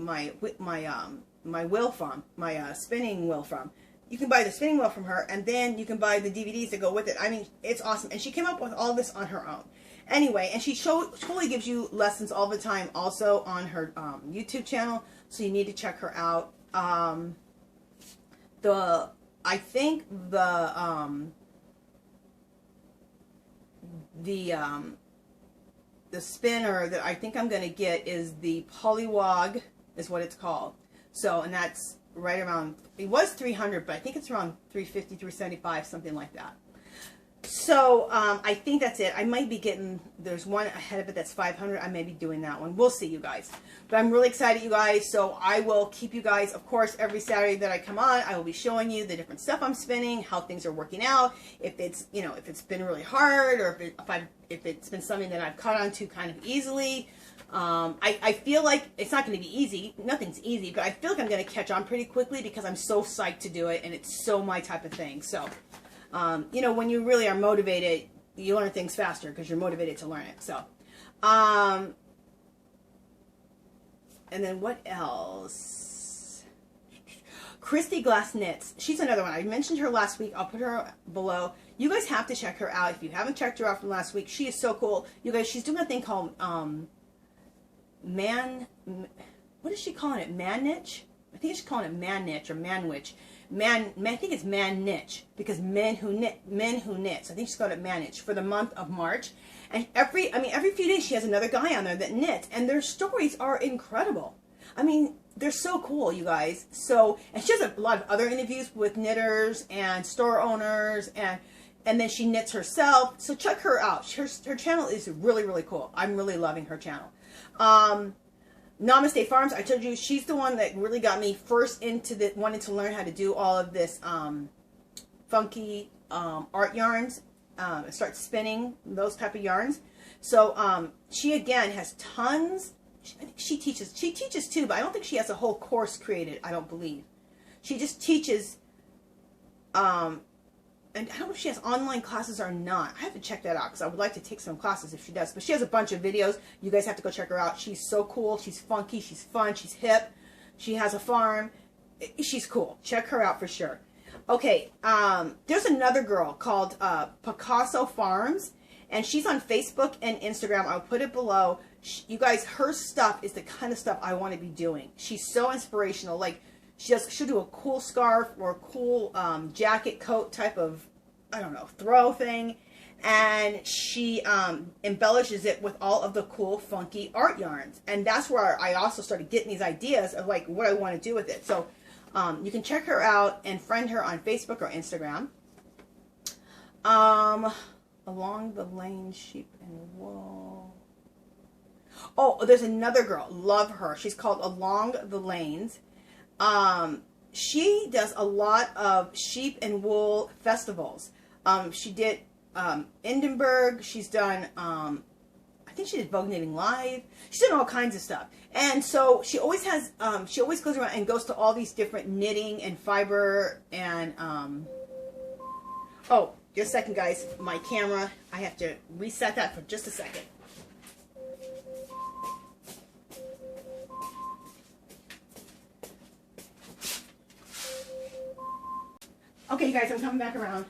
wheel from, my spinning wheel from. You can buy the spinning wheel from her, and then you can buy the DVDs that go with it. I mean, it's awesome. And she came up with all this on her own. Anyway, and she totally gives you lessons all the time also on her YouTube channel, so you need to check her out. I think the spinner that I think I'm going to get is the Polywog, is what it's called. So, and that's right around, it was $300, but I think it's around $350, $375, something like that. So, I think that's it. I might be getting, there's one ahead of it that's $500. I may be doing that one. We'll see, you guys. But I'm really excited, you guys. So, I will keep you guys, of course, every Saturday that I come on, I will be showing you the different stuff I'm spinning, how things are working out, if it's, you know, if it's been really hard, or if it's been something that I've caught on to kind of easily. I feel like it's not going to be easy. Nothing's easy, but I feel like I'm going to catch on pretty quickly because I'm so psyched to do it, and it's so my type of thing. So, you know, when you really are motivated, you learn things faster because you're motivated to learn it. So, and then what else? Kristyglassknit. She's another one. I mentioned her last week. I'll put her below. You guys have to check her out. If you haven't checked her out from last week, she is so cool. You guys, she's doing a thing called, what is she calling it? Man niche? I think she's calling it man niche or man witch. I think it's man niche because men who knit. So I think she's called it man niche for the month of March. And every few days she has another guy on there that knits, and their stories are incredible. I mean, they're so cool, you guys. So, and she has a lot of other interviews with knitters and store owners, and then she knits herself. So check her out. Her channel is really, really cool. I'm really loving her channel. Namestefarms, I told you, she's the one that really got me first into wanting to learn how to do all of this funky art yarns, start spinning those type of yarns. So she again has tons. I think she teaches too, but I don't think she has a whole course created. I don't believe. She just teaches. And I don't know if she has online classes or not. I have to check that out because I would like to take some classes if she does. But she has a bunch of videos. You guys have to go check her out. She's so cool. She's funky. She's fun. She's hip. She has a farm. She's cool. Check her out for sure. Okay, there's another girl called Picasso Farms, and she's on Facebook and Instagram. I'll put it below. You guys, her stuff is the kind of stuff I want to be doing. She's so inspirational. Like, she'll do a cool scarf or a cool jacket coat type of, I don't know, throw thing. And she embellishes it with all of the cool, funky art yarns. And that's where I also started getting these ideas of like what I want to do with it. So you can check her out and friend her on Facebook or Instagram. Along the lane, sheep and wool. Oh, there's another girl. Love her. She's called Along the Lanes. She does a lot of sheep and wool festivals. She did Edinburgh. She's done, I think she did Vogue Knitting Live. She's done all kinds of stuff. And so she always has, she always goes around and goes to all these different knitting and fiber and, oh, just a second, guys. My camera, I have to reset that for just a second. Okay, you guys, I'm coming back around.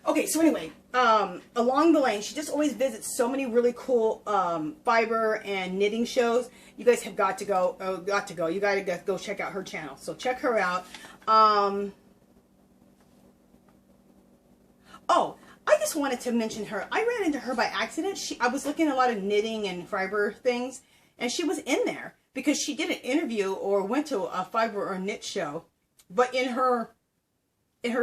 Okay, so anyway, along the lane, she just always visits so many really cool fiber and knitting shows. You guys have got to go. You got to go check out her channel. So check her out. Oh, I just wanted to mention her. I ran into her by accident. I was looking at a lot of knitting and fiber things, and she was in there because she did an interview or went to a fiber or knit show. But in her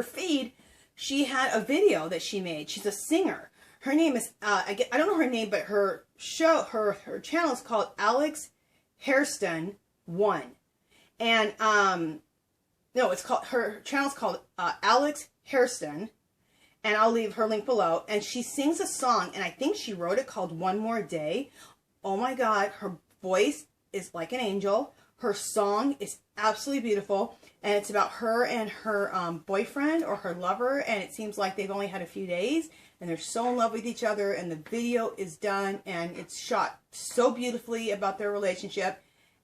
feed, she had a video that she made. She's a singer. Her name is I don't know her name, but her channel is called Hairston-ONE, and no, it's called, her channel's called Alex Hairston, and I'll leave her link below. And she sings a song, and I think she wrote it, called One More Day. Oh my God, her voice is like an angel. Her song is absolutely beautiful, and it's about her and her boyfriend or her lover, and it seems like they've only had a few days, and they're so in love with each other, and the video is done, and it's shot so beautifully about their relationship,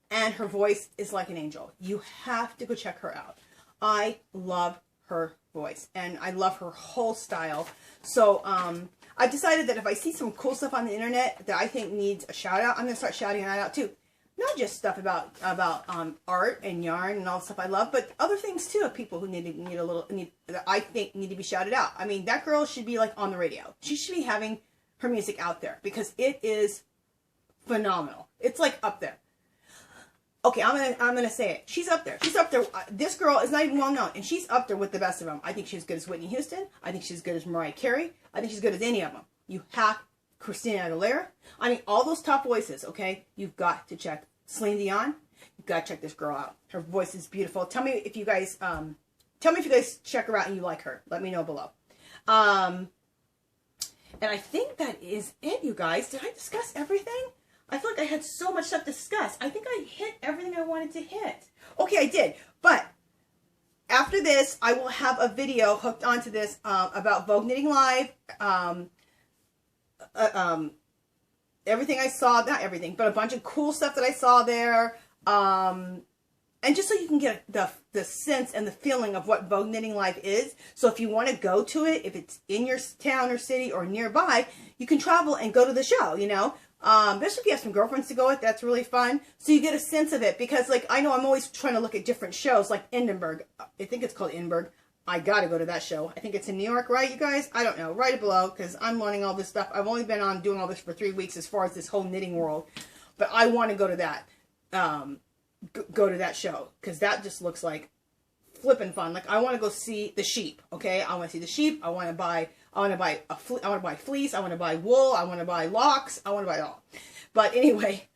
and her voice is like an angel. You have to go check her out. I love her voice, and I love her whole style. So I've decided that if I see some cool stuff on the internet that I think needs a shout out, I'm going to start shouting that out too. Not just stuff about art and yarn and all the stuff I love, but other things too of people who need a little, that I think need to be shouted out. I mean, that girl should be like on the radio. She should be having her music out there because it is phenomenal. It's like up there. Okay, I'm gonna say it. She's up there. She's up there. This girl is not even well known, and she's up there with the best of them. I think she's as good as Whitney Houston. I think she's as good as Mariah Carey. I think she's as good as any of them. You have Christina Aguilera. I mean, all those top voices, okay? You've got to check Celine Dion. You've got to check this girl out. Her voice is beautiful. Tell me if you guys, check her out and you like her. Let me know below. And I think that is it, you guys. Did I discuss everything? I feel like I had so much stuff to discuss. I think I hit everything I wanted to hit. Okay, I did. But after this, I will have a video hooked onto this about Vogue Knitting Live. Everything I saw, not everything, but a bunch of cool stuff that I saw there. And just so you can get the sense and the feeling of what Vogue Knitting Live is. So if you want to go to it, if it's in your town or city or nearby, you can travel and go to the show, you know. Especially if you have some girlfriends to go with, that's really fun. So you get a sense of it, because like, I know I'm always trying to look at different shows, like Edinburgh. I think it's called Edinburgh. I gotta go to that show. I think it's in New York, right, you guys? I don't know. Write it below, because I'm learning all this stuff. I've only been on doing all this for 3 weeks as far as this whole knitting world. But I want to go to that, go to that show, because that just looks like flipping fun. Like, I want to go see the sheep, okay? I want to see the sheep. I want to buy fleece. I want to buy wool. I want to buy locks. I want to buy it all. But anyway,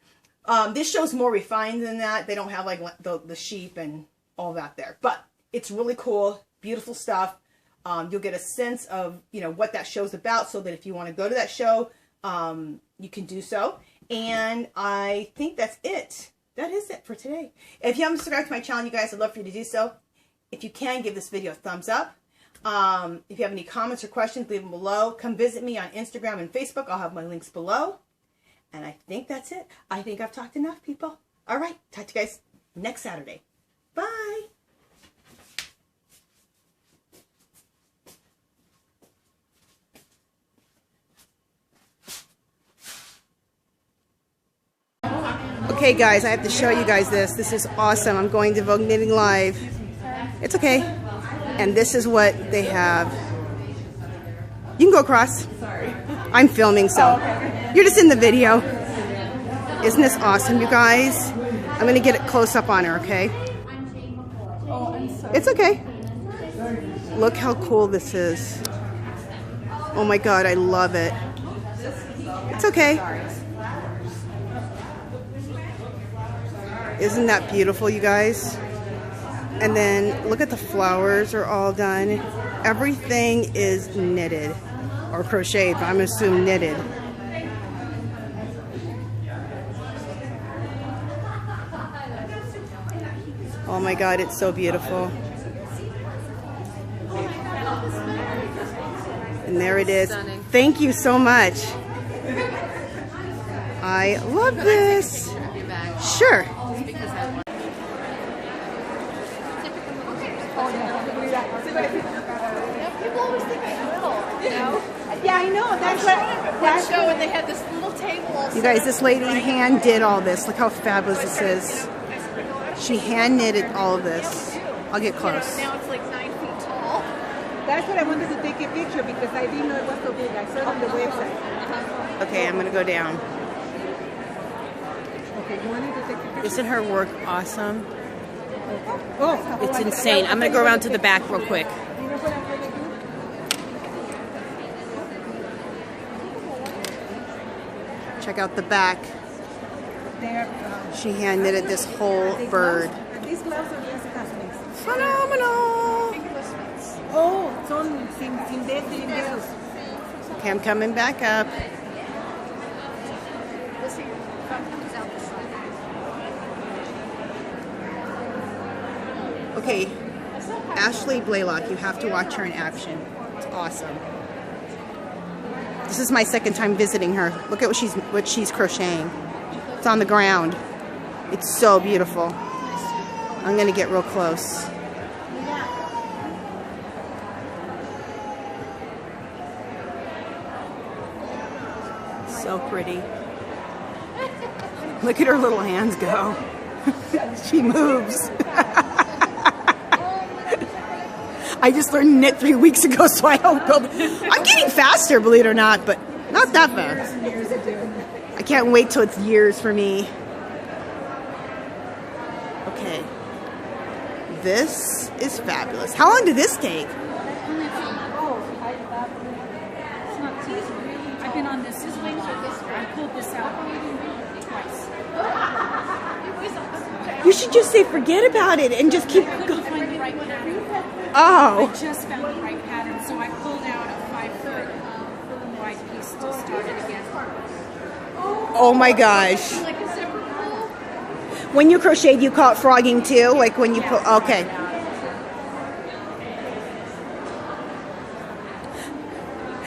this show's more refined than that. They don't have like the sheep and all that there. But it's really cool, beautiful stuff. You'll get a sense of, you know, what that show's about, so that if you want to go to that show, you can do so. And I think that's it. That is it for today. If you haven't subscribed to my channel, you guys, I'd love for you to do so. If you can, give this video a thumbs up. If you have any comments or questions, leave them below. Come visit me on Instagram and Facebook. I'll have my links below. And I think that's it. I think I've talked enough, people. All right. Talk to you guys next Saturday. Bye. Okay, guys, I have to show you guys this. This is awesome. I'm going to Vogue Knitting Live. It's okay. And this is what they have. You can go across. Sorry. I'm filming, so you're just in the video. Isn't this awesome, you guys? I'm going to get it close up on her, okay? It's okay. Look how cool this is. Oh my God, I love it. It's okay. Isn't that beautiful, you guys? And then look at the flowers are all done. Everything is knitted or crocheted, but I'm assuming knitted. Oh my God, it's so beautiful. And there it is. Stunning. Thank you so much. I love this. Sure. People always think I'm little, you know? Yeah, I know. That's That show, and they had this little table also. You guys, this lady hand did all this. Look how fabulous this is. She hand knitted all of this. I'll get close. Now it's like 9 feet tall. That's what I wanted to take a picture because I didn't know it was so big. I saw it on the website. Okay, I'm gonna go down. Okay, you wanted to take a picture? Isn't her work awesome? Oh, It's insane. I'm gonna go around to the back real quick. You know what I'm going to do? Check out the back. She hand knitted this whole bird. These gloves are Kristyglassknit. Phenomenal! Oh, son sin dedos. Okay, I'm coming back up. Okay, Ashley Blaylock, you have to watch her in action. It's awesome. This is my second time visiting her. Look at what she's crocheting. It's on the ground. It's so beautiful. I'm gonna get real close. So pretty. Look at her little hands go. She moves. I just learned to knit 3 weeks ago, so I don't go. I'm getting faster, believe it or not, but not that fast. I can't wait till it's years for me. Okay. This is fabulous. How long did this take? It's not too easy. I've been on this wings or this way. I pulled this out twice. You should just say forget about it and just keep I couldn't going. find the right pattern. Oh. I just found the right pattern, so I pulled out a 5-foot wide piece to start it again. Oh my gosh. Like a zipper pull. When you crocheted, you call it frogging too? Like when you put, okay.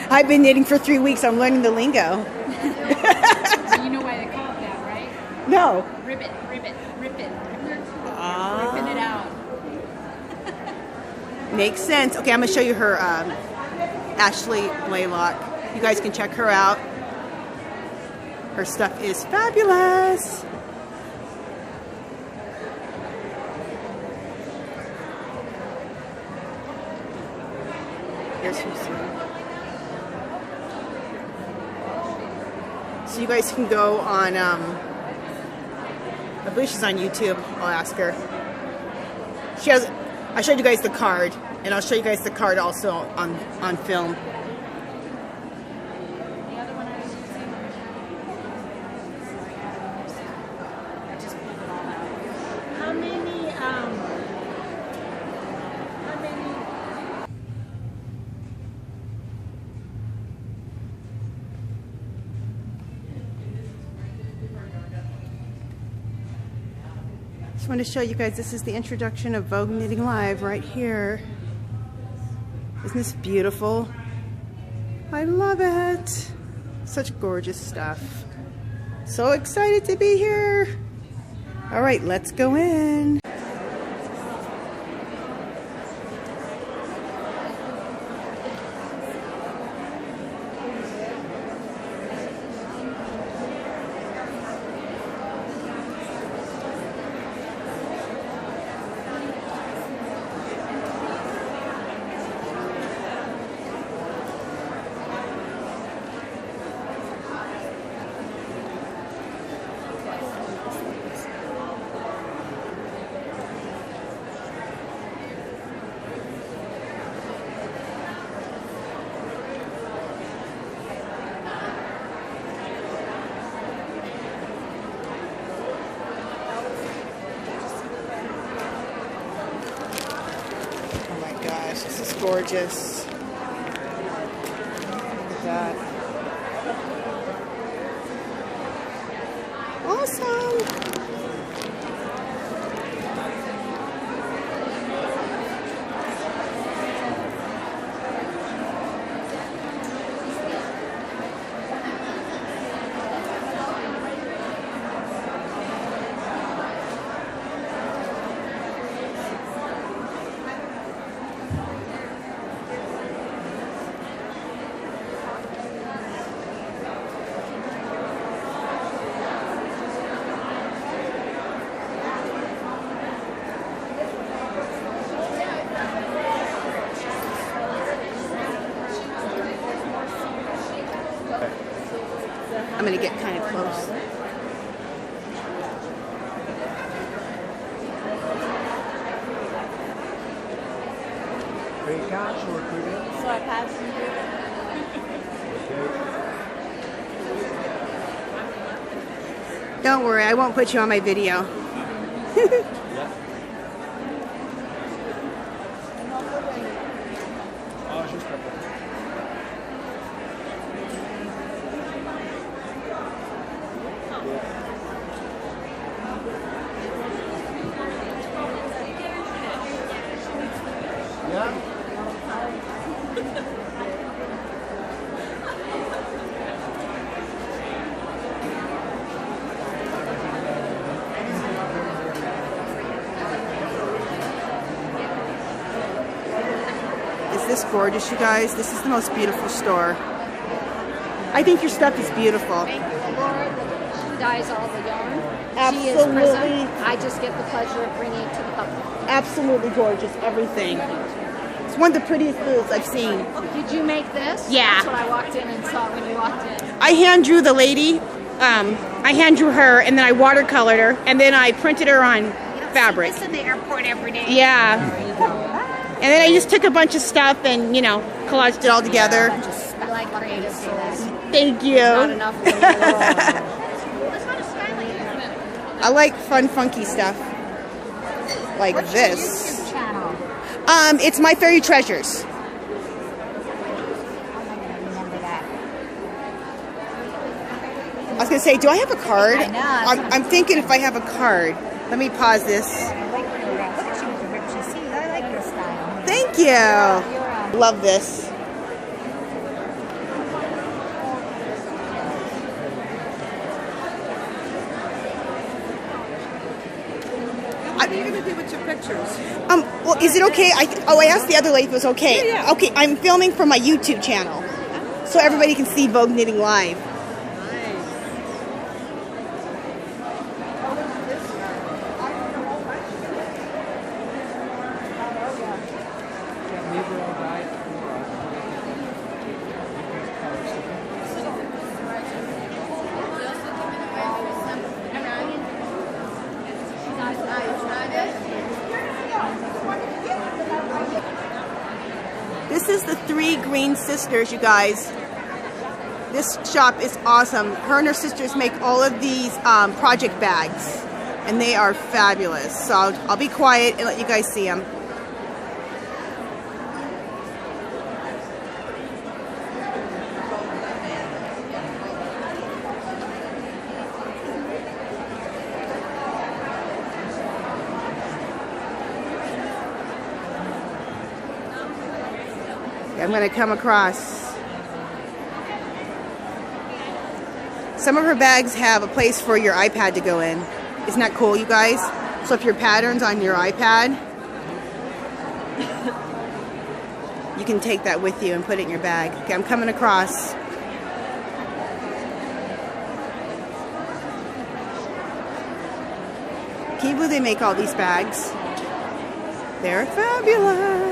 I've been knitting for 3 weeks. I'm learning the lingo. You know why they call it that, right? No. Ribbit, ribbit, rip it. Ah. Ripping it out. Makes sense. Okay, I'm going to show you her, Ashley Blaylock. You guys can check her out. Her stuff is fabulous. Here's her suit. So you guys can go on, I believe she's on YouTube. I'll ask her. She has, I showed you guys the card, and I'll show you guys the card also on film. The other one I was using, I just pulled it all out. How many? Just want to show you guys, this is the introduction of Vogue Knitting Live right here. Isn't this beautiful? I love it. Such gorgeous stuff. So excited to be here. All right, let's go in. This is gorgeous. Look at that. Awesome. I'm going to get kind of close. Great catch, or recruiting. So I passed Don't worry, I won't put you on my video. Oh, just Is this gorgeous, you guys? This is the most beautiful store. I think your stuff is beautiful. Thank you, Laura. She dyes all the yarn. She is Absolutely. present. I just get the pleasure of bringing it to the public. Absolutely gorgeous, everything. It's one of the prettiest booths I've seen. Did you make this? Yeah. That's what I walked in and saw when you walked in. I hand drew the lady. I hand drew her, and then I watercolored her, and then I printed her on fabric. This in the airport every day. Yeah. And then I just took a bunch of stuff and, you know, collaged it all together. I like creative souls. Thank you. Not enough of them in the world. That's not a styling, isn't it? I like fun, funky stuff. Like this. YouTube channel. It's My Fairy Treasures. Remember that. I was gonna say, do I have a card? I know. I'm thinking if I have a card. Let me pause this. I like your look at you with the riches. See, I like your style. Thank you. Love this. What are you going to do with your pictures? Well, is it okay? I asked the other lady if it was okay. Yeah. Okay, I'm filming for my YouTube channel, so everybody can see Vogue Knitting live. This is the Three Green Sisters, you guys. This shop is awesome. Her and her sisters make all of these project bags, and they are fabulous. So I'll be quiet and let you guys see them. I'm going to come across. Some of her bags have a place for your iPad to go in. Isn't that cool, you guys? So if your pattern's on your iPad, you can take that with you and put it in your bag. Okay, I'm coming across. Can you believe they make all these bags? They're fabulous.